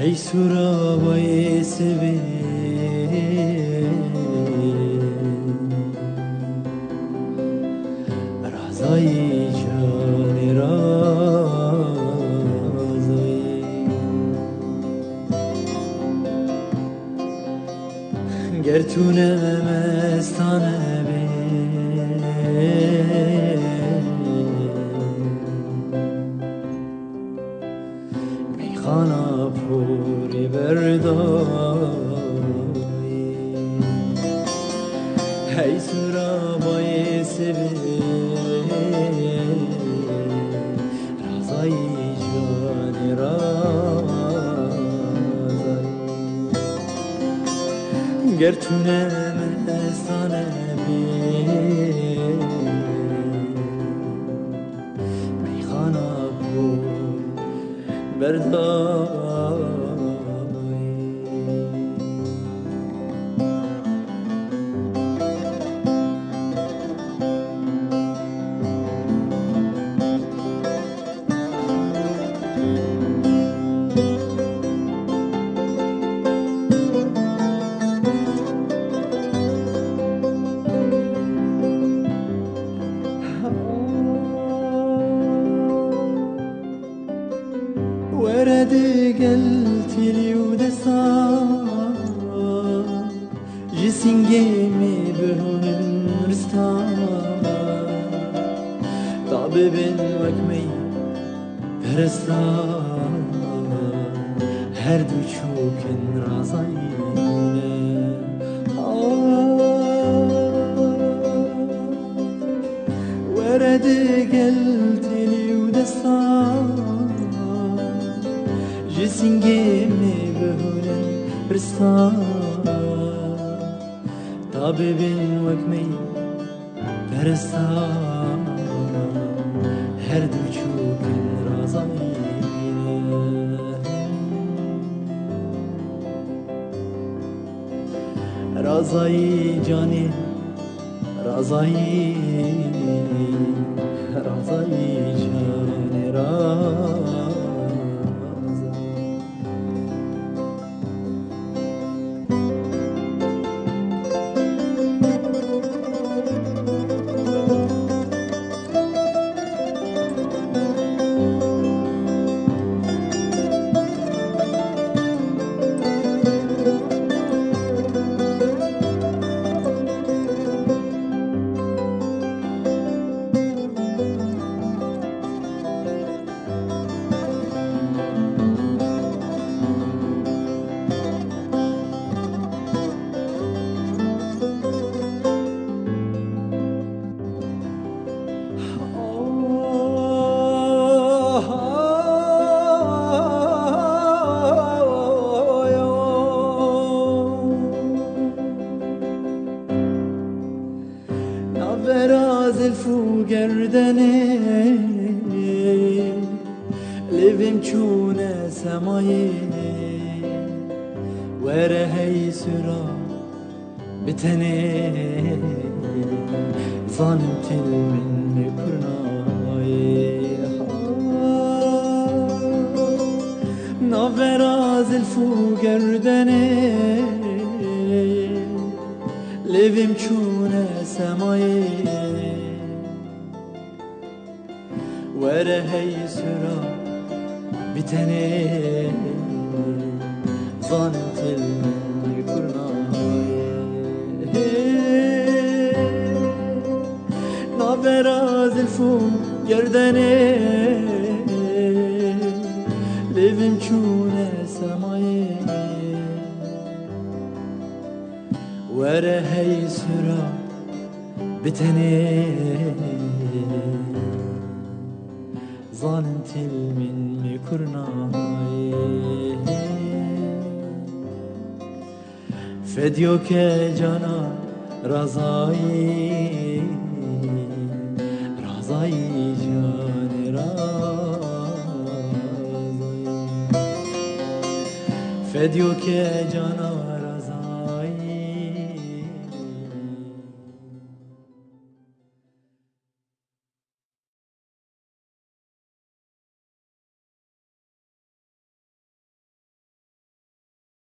ای سراوای سوی رازای جان رازای گر تو نمستانه بی میخوانا پوری بردایی ای سرابای سبی رازای جان رازایی گر تو نمستانه بی میخوانا پور بردایی ورد قلت لي ودسا جسنجيمي بهون الرستان طبيب وكمي برستان هردو چوكن رازاينه ورد قلت لي ودسا جسنجيمي بهولن برستان طبيب وكمي برستان هردو چوكن رازاينه رازاي جاني رازاي رازاي جاني رازاي براز الفو گردنه لبم چونه سمایه وره هی سرا بتنه ظالم تل من کرنای براز الفو گردنه لبم چونه سمایه وره هی سرا بتنه ظالم تل من کرنای نابراز الفو گردنه لبم چونه سمایه وره هی سرا بتنه ظالم تل من مكرناي فديوك جانا رازاي رازاي جان رازاي فديوك جانا